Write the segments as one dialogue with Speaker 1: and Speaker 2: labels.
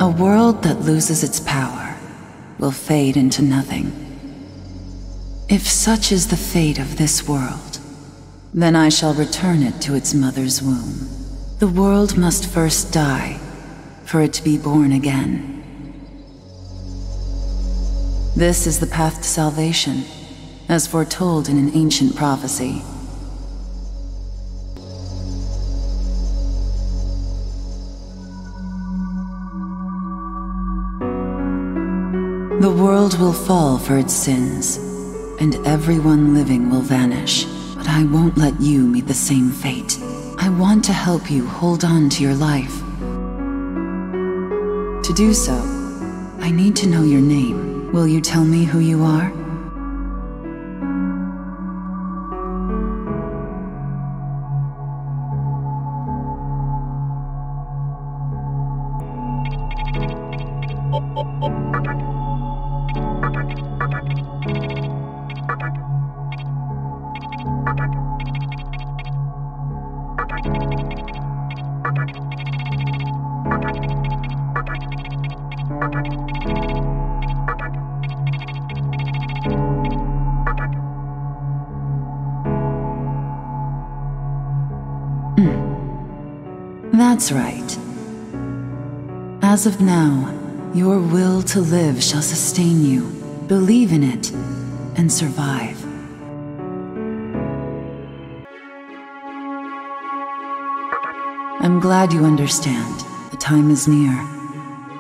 Speaker 1: A world that loses its power will fade into nothing. If such is the fate of this world, then I shall return it to its mother's womb. The world must first die for it to be born again. This is the path to salvation, as foretold in an ancient prophecy. The world will fall for its sins, and everyone living will vanish. But I won't let you meet the same fate. I want to help you hold on to your life. To do so, I need to know your name. Will you tell me who you are? That's right. As of now, your will to live shall sustain you. Believe in it, and survive. I'm glad you understand. The time is near.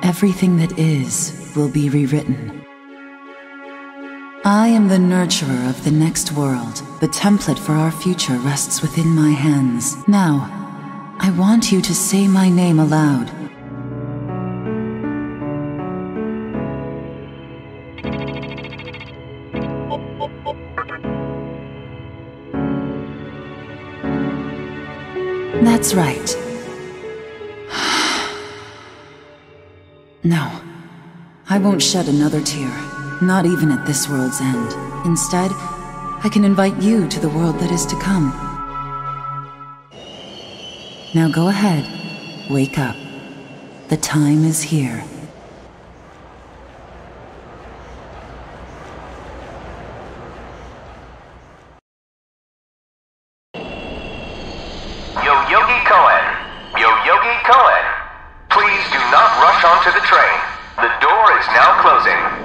Speaker 1: Everything that is will be rewritten. I am the nurturer of the next world. The template for our future rests within my hands. Now, I want you to say my name aloud. That's right. No, I won't shed another tear, not even at this world's end. Instead, I can invite you to the world that is to come. Now go ahead, wake up. The time is here.
Speaker 2: Yogi Koen, please do not rush onto the train. The door is now closing.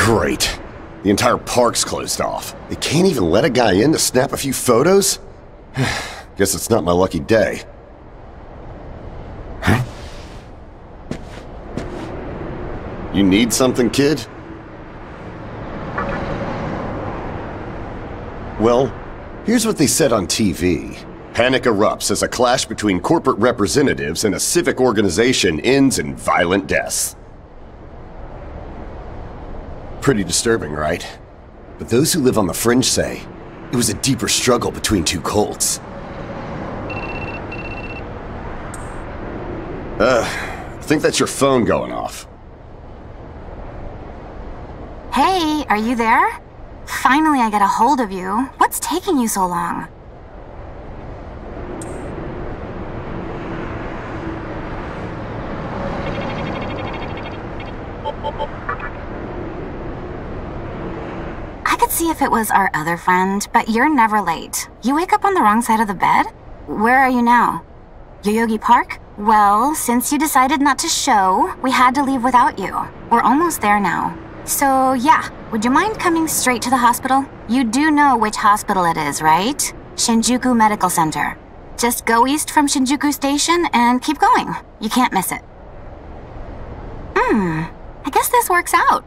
Speaker 3: Great. The entire park's closed off. They can't even let a guy in to snap a few photos? Guess it's not my lucky day. Huh? You need something, kid? Well, here's what they said on TV. Panic erupts as a clash between corporate representatives and a civic organization ends in violent deaths. Pretty disturbing, right? But those who live on the fringe say it was a deeper struggle between two cults. I think that's your phone going off.
Speaker 4: Hey, are you there? Finally I get a hold of you. What's taking you so long? I could see if it was our other friend, but you're never late. You wake up on the wrong side of the bed? Where are you now? Yoyogi Park? Well, since you decided not to show, we had to leave without you. We're almost there now. So, yeah, would you mind coming straight to the hospital? You do know which hospital it is, right? Shinjuku Medical Center. Just go east from Shinjuku Station and keep going. You can't miss it. I guess this works out.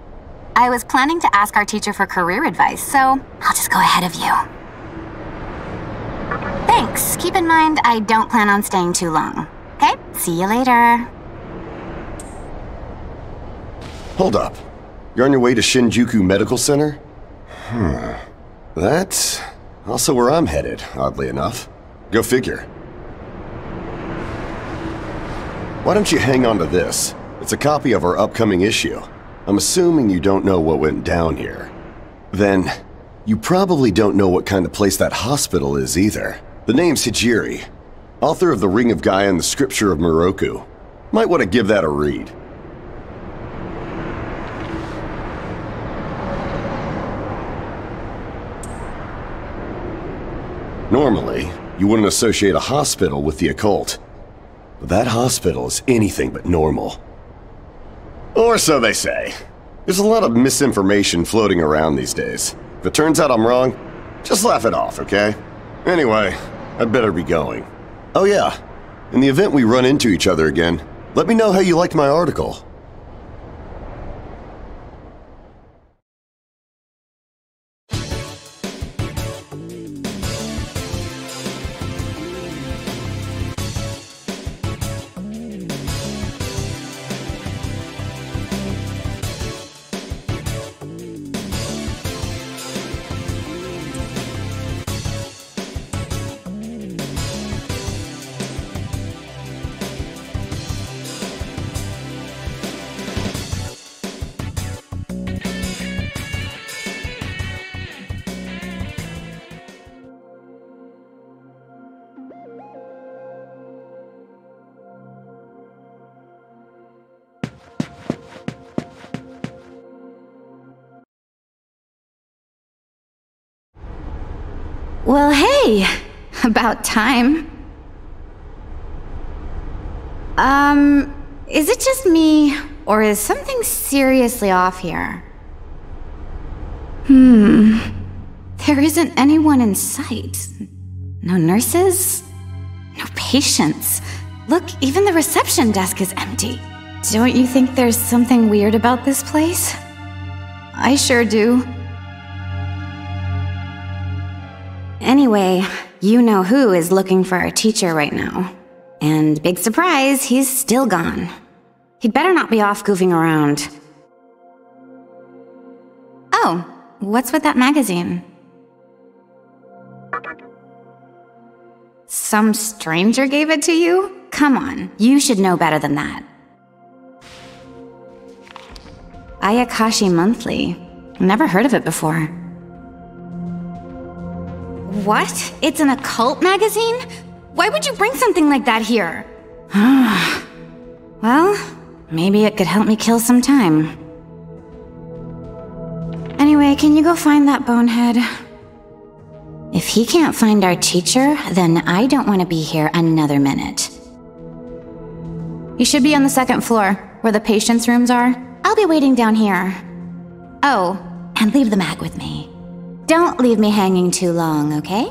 Speaker 4: I was planning to ask our teacher for career advice, so I'll just go ahead of you. Thanks. Keep in mind, I don't plan on staying too long. Okay, see you later.
Speaker 3: Hold up. You're on your way to Shinjuku Medical Center? That's also where I'm headed, oddly enough. Go figure. Why don't you hang on to this? It's a copy of our upcoming issue. I'm assuming you don't know what went down here. Then, you probably don't know what kind of place that hospital is either. The name's Hijiri, author of The Ring of Gaia and the Scripture of Moroku. Might want to give that a read. Normally, you wouldn't associate a hospital with the occult. But that hospital is anything but normal. Or so they say. There's a lot of misinformation floating around these days. If it turns out I'm wrong, just laugh it off, okay? Anyway, I'd better be going. Oh yeah, in the event we run into each other again, let me know how you liked my article.
Speaker 4: Hey, about time. Is it just me, or is something seriously off here? There isn't anyone in sight. No nurses? No patients. Look, even the reception desk is empty. Don't you think there's something weird about this place? I sure do. Anyway, you know who is looking for our teacher right now. And big surprise, he's still gone. He'd better not be off goofing around. Oh, what's with that magazine? Some stranger gave it to you? Come on, you should know better than that. Ayakashi Monthly. Never heard of it before. What? It's an occult magazine? Why would you bring something like that here? Well, maybe it could help me kill some time. Anyway, can you go find that bonehead? If he can't find our teacher, then I don't want to be here another minute. You should be on the second floor, where the patients' rooms are. I'll be waiting down here. Oh, and leave the mag with me. Don't leave me hanging too long, okay?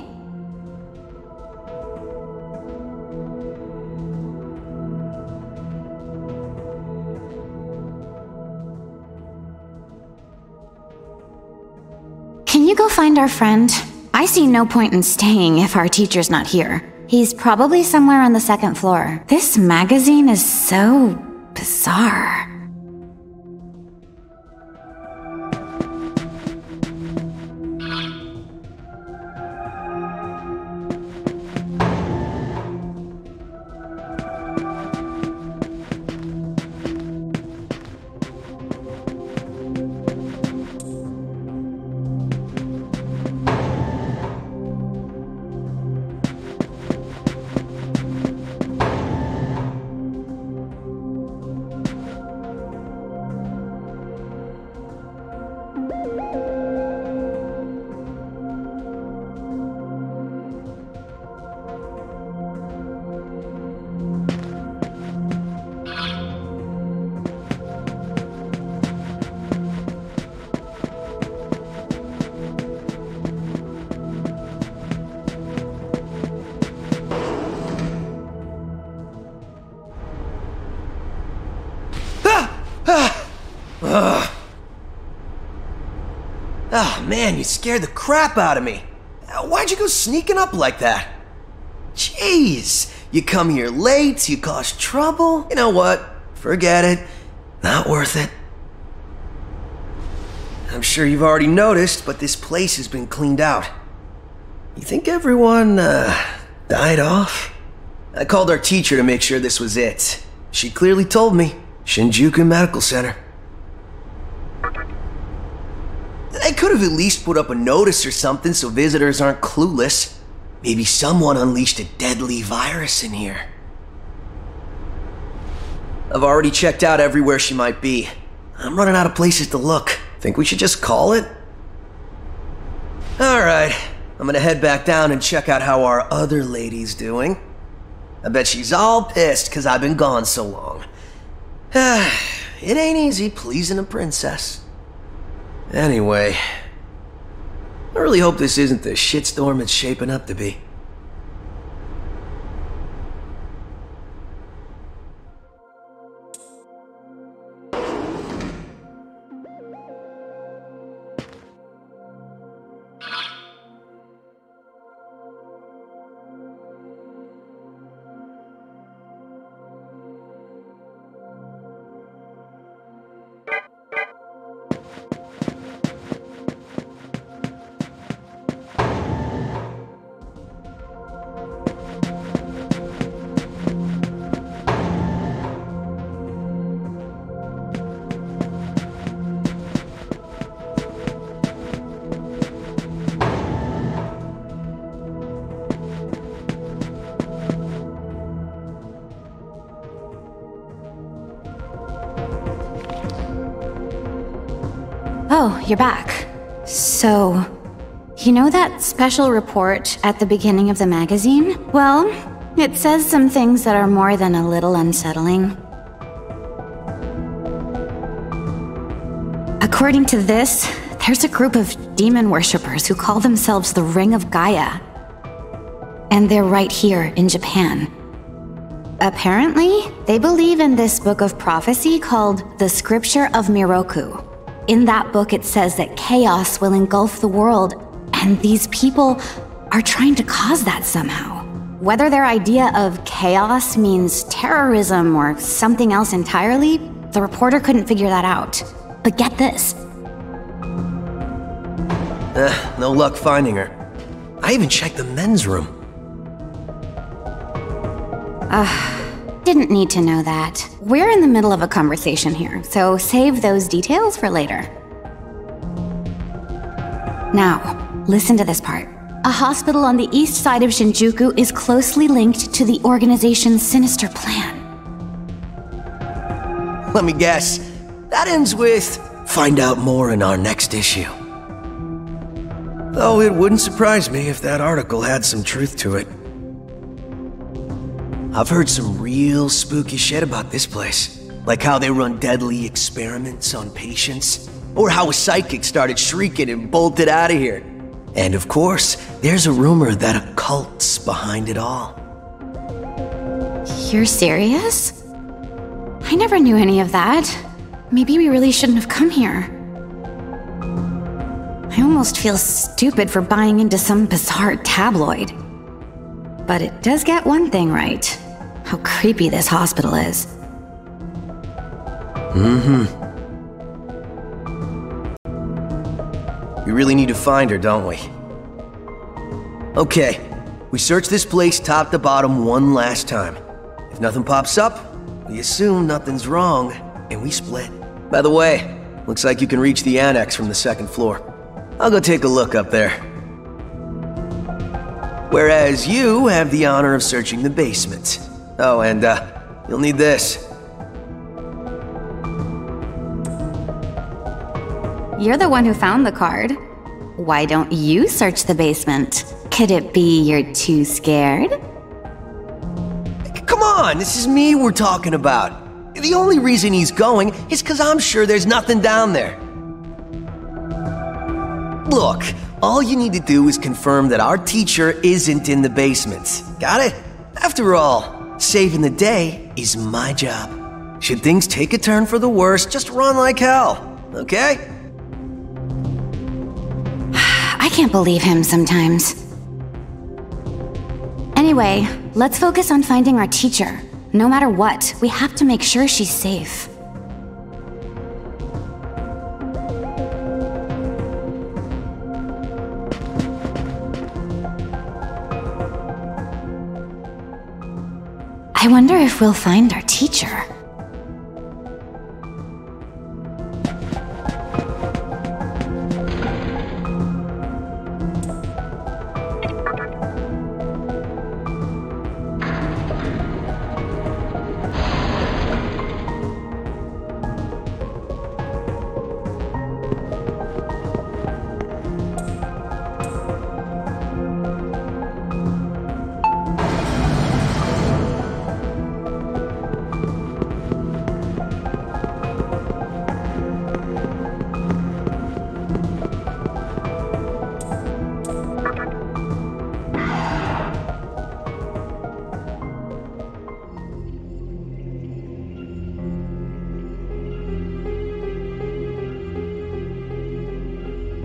Speaker 4: Can you go find our friend? I see no point in staying if our teacher's not here. He's probably somewhere on the second floor. This magazine is so bizarre.
Speaker 5: Oh man, you scared the crap out of me. Why'd you go sneaking up like that? Jeez, you come here late, you cause trouble. You know what? Forget it. Not worth it. I'm sure you've already noticed, but this place has been cleaned out. You think everyone, died off? I called our teacher to make sure this was it. She clearly told me. Shinjuku Medical Center. They could have at least put up a notice or something so visitors aren't clueless. Maybe someone unleashed a deadly virus in here. I've already checked out everywhere she might be. I'm running out of places to look. Think we should just call it? Alright, I'm gonna head back down and check out how our other lady's doing. I bet she's all pissed because I've been gone so long. It ain't easy pleasing a princess. Anyway, I really hope this isn't the shitstorm it's shaping up to be. Oh, you're back. So,
Speaker 4: You know that special report at the beginning of the magazine? Well, it says some things that are more than a little unsettling. According to this, there's a group of demon worshippers who call themselves the Ring of Gaia. And they're right here in Japan. Apparently, they believe in this book of prophecy called the Scripture of Miroku. In that book, it says that chaos will engulf the world, and these people are trying to cause that somehow. Whether their idea of chaos means terrorism or something else entirely, the reporter couldn't figure that out. But get this.
Speaker 5: No luck finding her. I even checked the men's room.
Speaker 4: Didn't need to know that. We're in the middle of a conversation here, so save those details for later. Now, listen to this part. A hospital on the east side of Shinjuku is closely linked to the organization's sinister plan.
Speaker 5: Let me guess. That ends with, find out more in our next issue. Though it wouldn't surprise me if that article had some truth to it. I've heard some real spooky shit about this place. Like how they run deadly experiments on patients. Or how a psychic started shrieking and bolted out of here. And of course, there's a rumor that a cult's behind it all.
Speaker 4: You're serious? I never knew any of that. Maybe we really shouldn't have come here. I almost feel stupid for buying into some bizarre tabloid. But it does get one thing right. How creepy this hospital is.
Speaker 5: We really need to find her, don't we? Okay, we search this place top to bottom one last time. If nothing pops up, we assume nothing's wrong, and we split. By the way, looks like you can reach the annex from the second floor. I'll go take a look up there. Whereas you have the honor of searching the basement. Oh, and you'll need this.
Speaker 4: You're the one who found the card. Why don't you search the basement? Could it be you're too scared?
Speaker 5: Come on, this is me we're talking about. The only reason he's going is because I'm sure there's nothing down there. Look, all you need to do is confirm that our teacher isn't in the basement. Got it? After all, saving the day is my job. Should things take a turn for the worse, just run like hell, okay?
Speaker 4: I can't believe him sometimes. Anyway, let's focus on finding our teacher. No matter what, we have to make sure she's safe. I wonder if we'll find our teacher.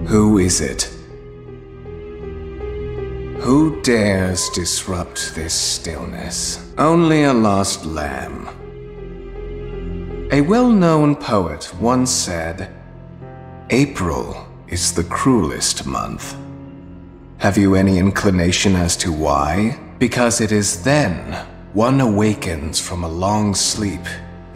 Speaker 6: Who is it? Who dares disrupt this stillness? Only a lost lamb. A well-known poet once said, "April is the cruelest month." Have you any inclination as to why? Because it is then one awakens from a long sleep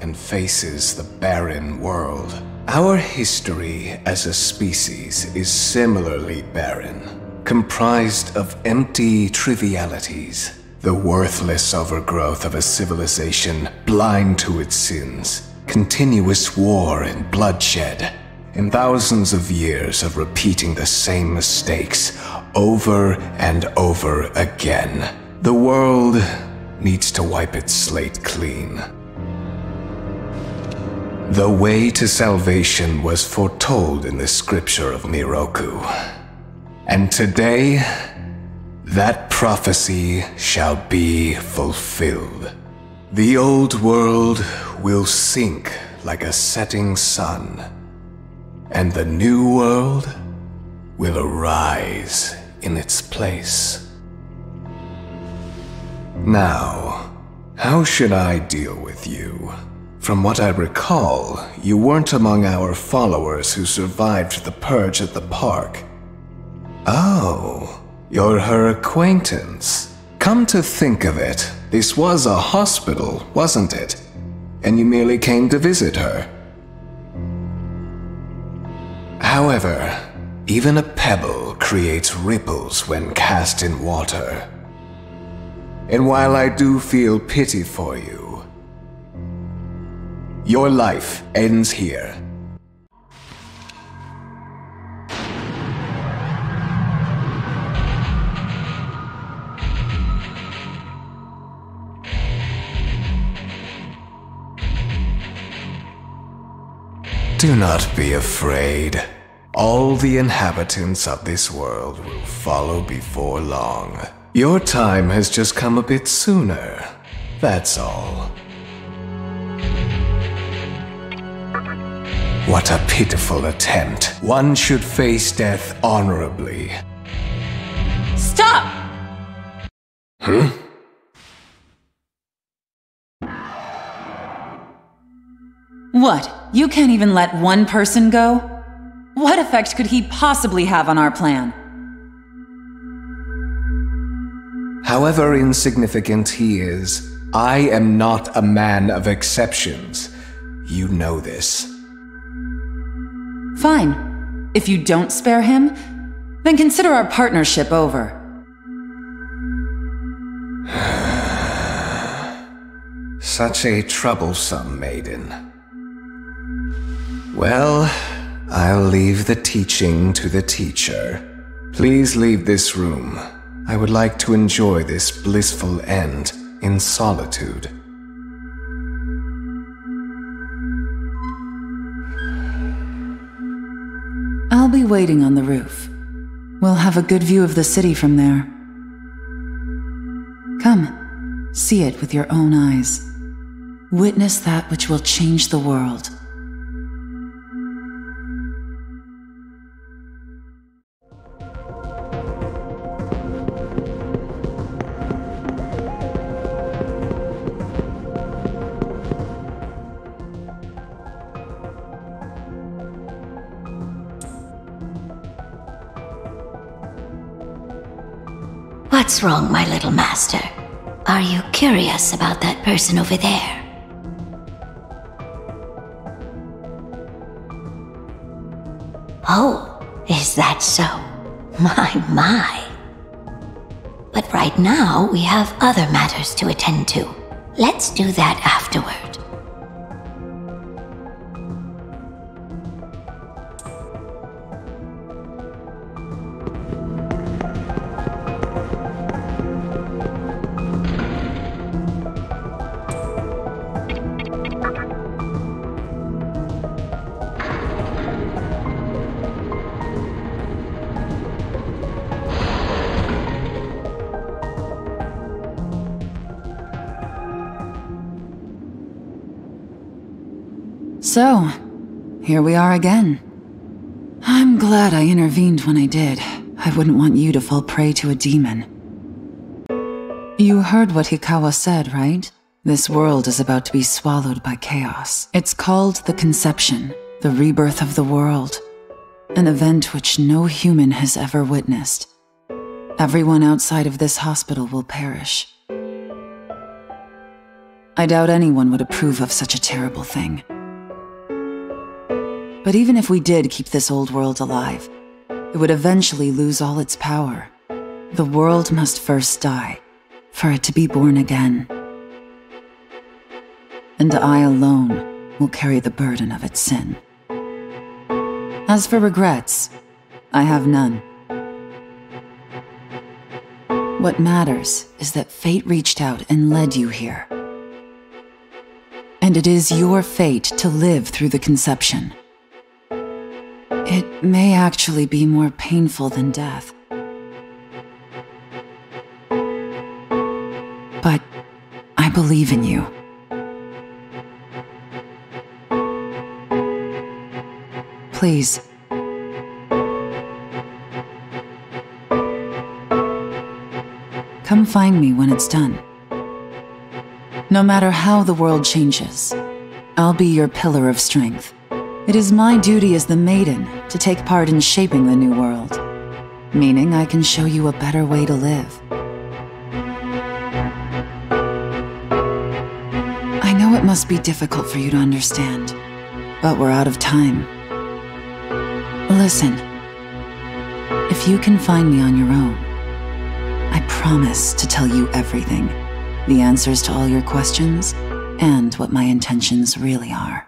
Speaker 6: and faces the barren world. Our history as a species is similarly barren, comprised of empty trivialities, the worthless overgrowth of a civilization blind to its sins, continuous war and bloodshed, In thousands of years of repeating the same mistakes over and over again, the world needs to wipe its slate clean. The way to salvation was foretold in the scripture of Miroku. And today, that prophecy shall be fulfilled. The old world will sink like a setting sun, and the new world will arise in its place. Now, how should I deal with you? From what I recall, you weren't among our followers who survived the purge at the park. Oh, you're her acquaintance. Come to think of it, this was a hospital, wasn't it? And you merely came to visit her. However, even a pebble creates ripples when cast in water. And while I do feel pity for you, your life ends here. Do not be afraid. All the inhabitants of this world will follow before long. Your time has just come a bit sooner, that's all. What a pitiful attempt. One should face death honorably.
Speaker 1: Stop! What? You can't even let one person go? What effect could he possibly have on our plan?
Speaker 6: However insignificant he is, I am not a man of exceptions. You know this.
Speaker 1: Fine. If you don't spare him, then consider our partnership over.
Speaker 6: Such a troublesome maiden. Well, I'll leave the teaching to the teacher. Please leave this room. I would like to enjoy this blissful end in solitude.
Speaker 1: I'll be waiting on the roof. We'll have a good view of the city from there. Come, see it with your own eyes. Witness that which will change the world.
Speaker 7: What's wrong, my little master? Are you curious about that person over there? Oh, is that so? My. But right now, we have other matters to attend to. Let's do that afterward.
Speaker 1: So, here we are again. I'm glad I intervened when I did. I wouldn't want you to fall prey to a demon. You heard what Hikawa said, right? This world is about to be swallowed by chaos. It's called the Conception, the rebirth of the world. An event which no human has ever witnessed. Everyone outside of this hospital will perish. I doubt anyone would approve of such a terrible thing. But even if we did keep this old world alive, it would eventually lose all its power. The world must first die, for it to be born again. And I alone will carry the burden of its sin. As for regrets, I have none. What matters is that fate reached out and led you here. And it is your fate to live through the conception. It may actually be more painful than death. But I believe in you. Please. Come find me when it's done. No matter how the world changes, I'll be your pillar of strength. It is my duty as the Maiden to take part in shaping the new world, meaning I can show you a better way to live. I know it must be difficult for you to understand, but we're out of time. Listen, if you can find me on your own, I promise to tell you everything, the answers to all your questions, and what my intentions really are.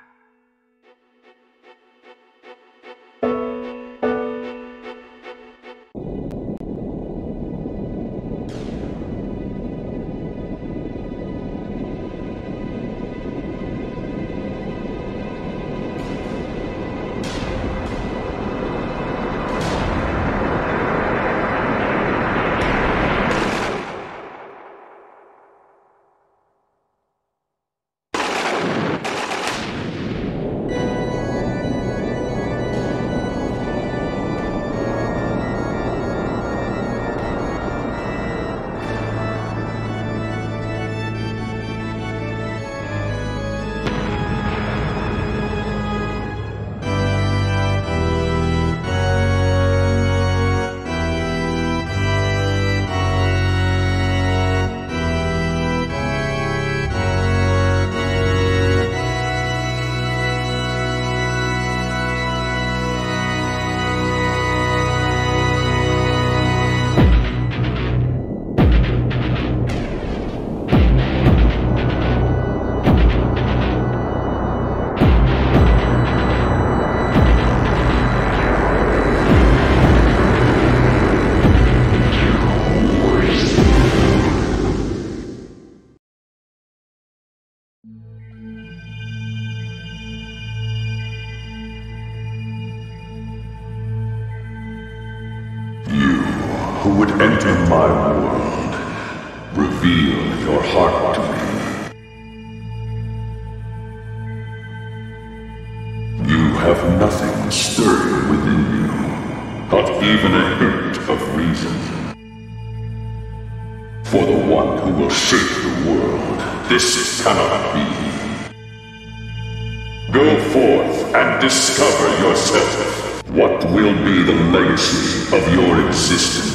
Speaker 8: Who would enter my world, reveal your heart to me. You have nothing stirring within you, not even a hint of reason. For the one who will shape the world, this cannot be. Go forth and discover yourself. What will be the legacy of your existence?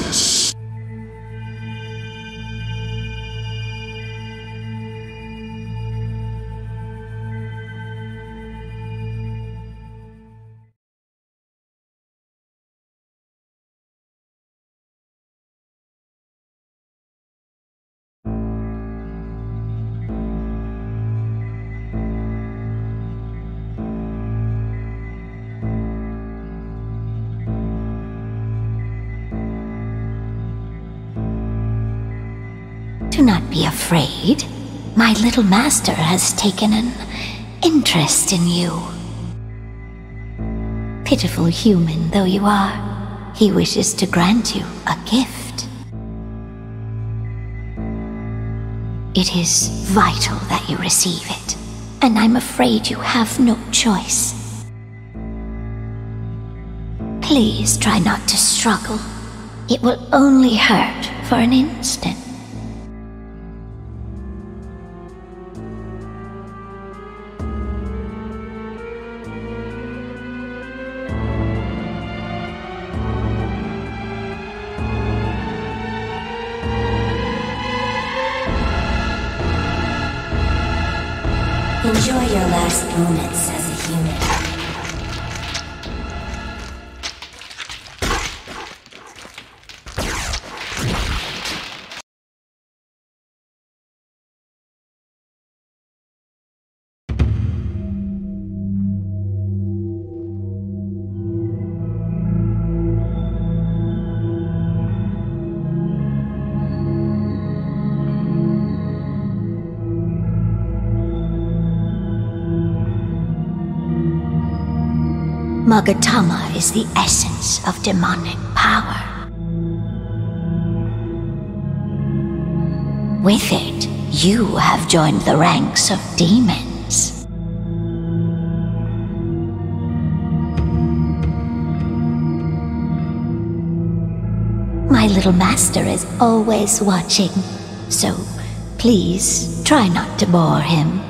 Speaker 7: Do not be afraid. My little master has taken an interest in you. Pitiful human though you are, he wishes to grant you a gift. It is vital that you receive it, and I'm afraid you have no choice. Please try not to struggle. It will only hurt for an instant.
Speaker 9: Enjoy your last moments as a human.
Speaker 7: Magatama is the essence of demonic power. With it, you have joined the ranks of demons. My little master is always watching, so please try not to bore him.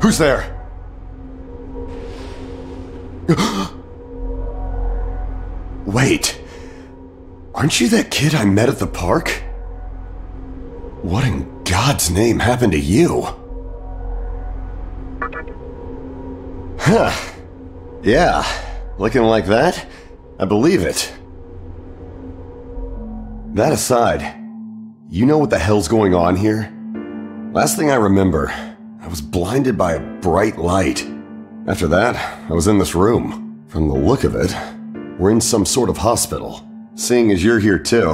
Speaker 3: Who's there? Wait. Aren't you that kid I met at the park? What in God's name happened to you? Huh. Yeah. Looking like that? I believe it. That aside, you know what the hell's going on here? Last thing I remember, I was blinded by a bright light. After that, I was in this room. From the look of it, we're in some sort of hospital. Seeing as you're here too,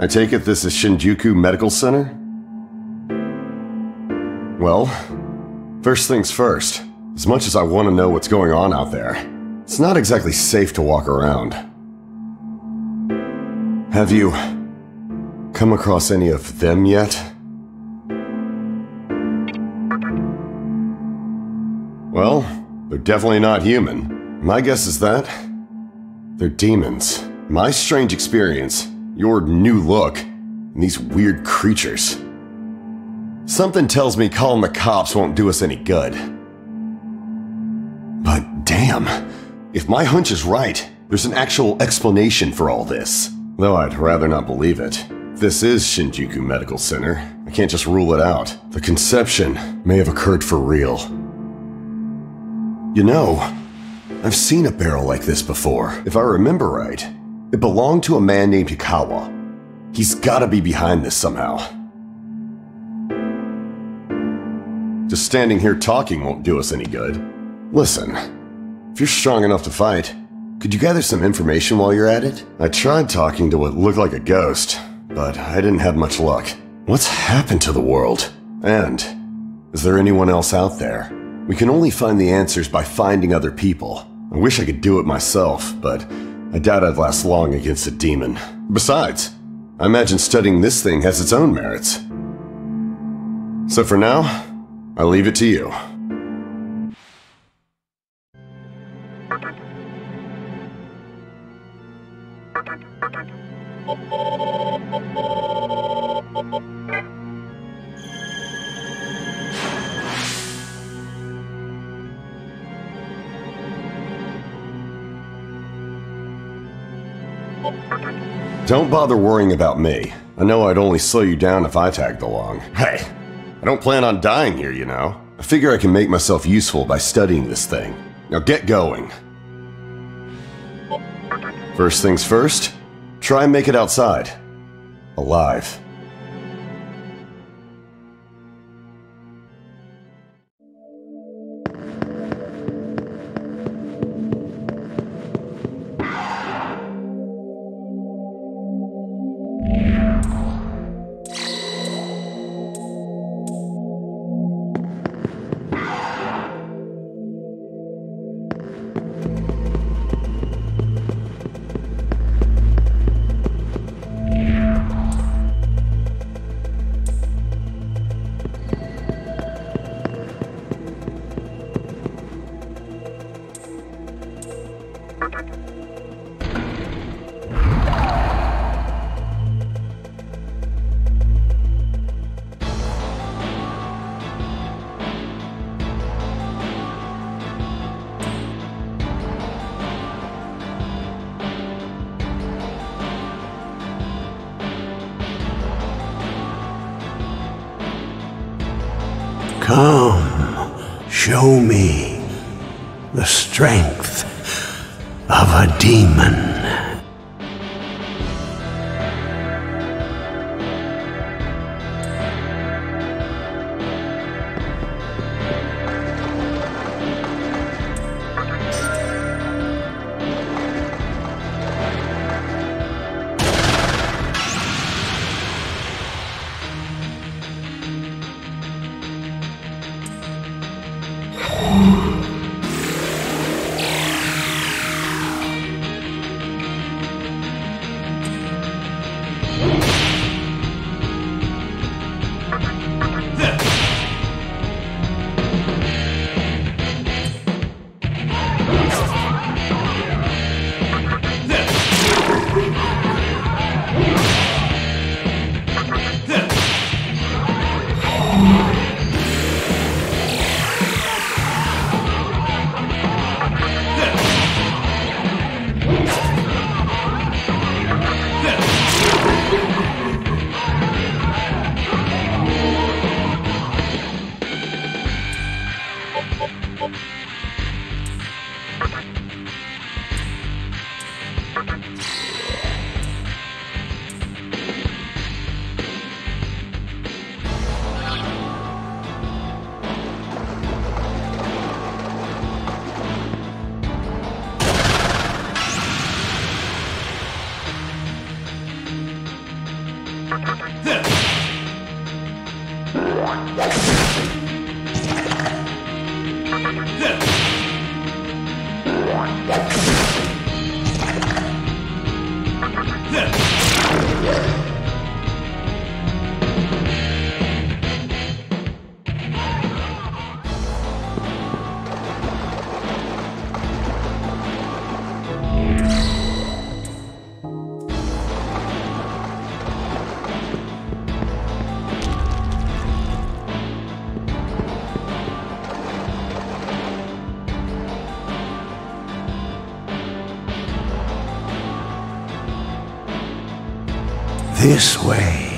Speaker 3: I take it this is Shinjuku Medical Center? Well, first things first. As much as I want to know what's going on out there, it's not exactly safe to walk around. Have you come across any of them yet? Well, they're definitely not human. My guess is that they're demons. My strange experience, your new look, and these weird creatures. Something tells me calling the cops won't do us any good. But damn, if my hunch is right, there's an actual explanation for all this. Though I'd rather not believe it. If this is Shinjuku Medical Center, I can't just rule it out. The conception may have occurred for real. You know, I've seen a barrel like this before. If I remember right, it belonged to a man named Hikawa. He's gotta be behind this somehow. Just standing here talking won't do us any good. Listen, if you're strong enough to fight, could you gather some information while you're at it? I tried talking to what looked like a ghost, but I didn't have much luck. What's happened to the world? And is there anyone else out there? We can only find the answers by finding other people. I wish I could do it myself, but I doubt I'd last long against a demon. Besides, I imagine studying this thing has its own merits. So for now, I leave it to you. Don't bother worrying about me. I know I'd only slow you down if I tagged along. Hey, I don't plan on dying here, you know. I figure I can make myself useful by studying this thing. Now get going. First things first, try and make it outside. Alive.
Speaker 10: Come, show me the strength of a demon. This way.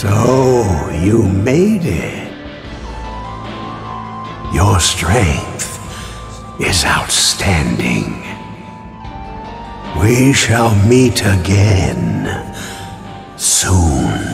Speaker 10: So, you made it. Your strength is outstanding. We shall meet again soon.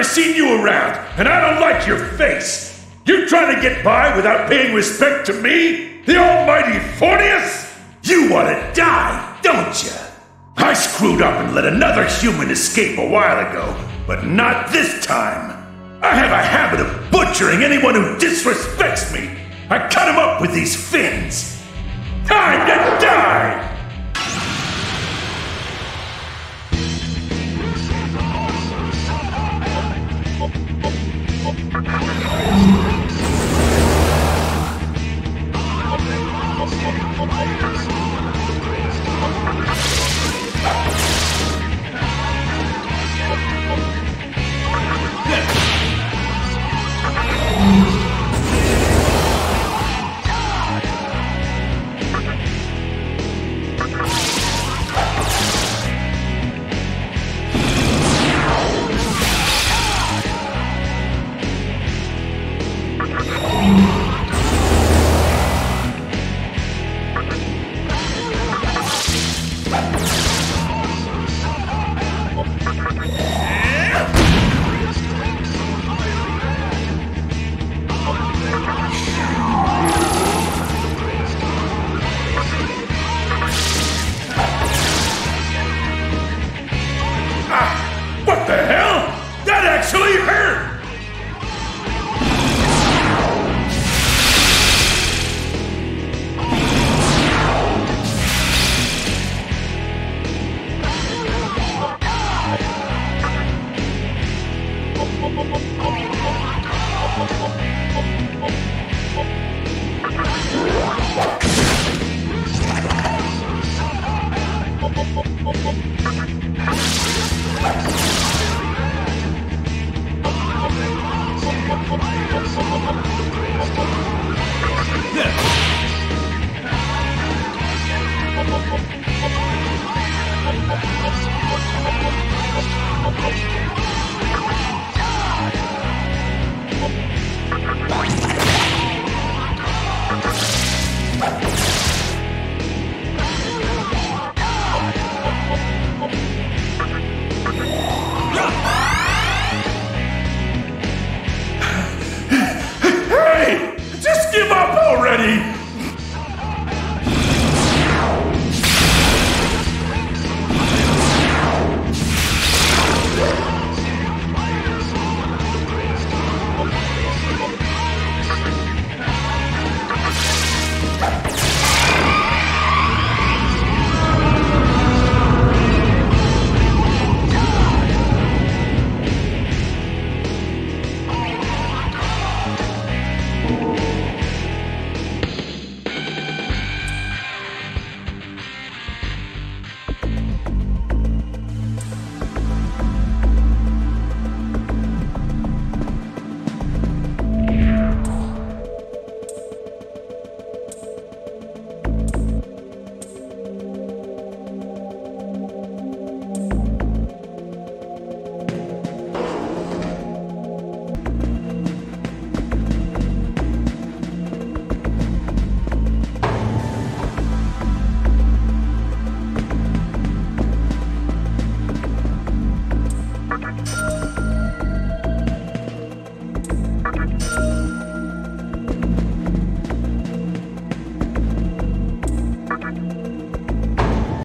Speaker 11: Seen you around, and I don't like your face. You trying to get by without paying respect to me? The almighty Forneus? You want to die, don't you? I screwed up and let another human escape a while ago, but not this time. I have a habit of butchering anyone who disrespects me. I cut him up with these fins. I'm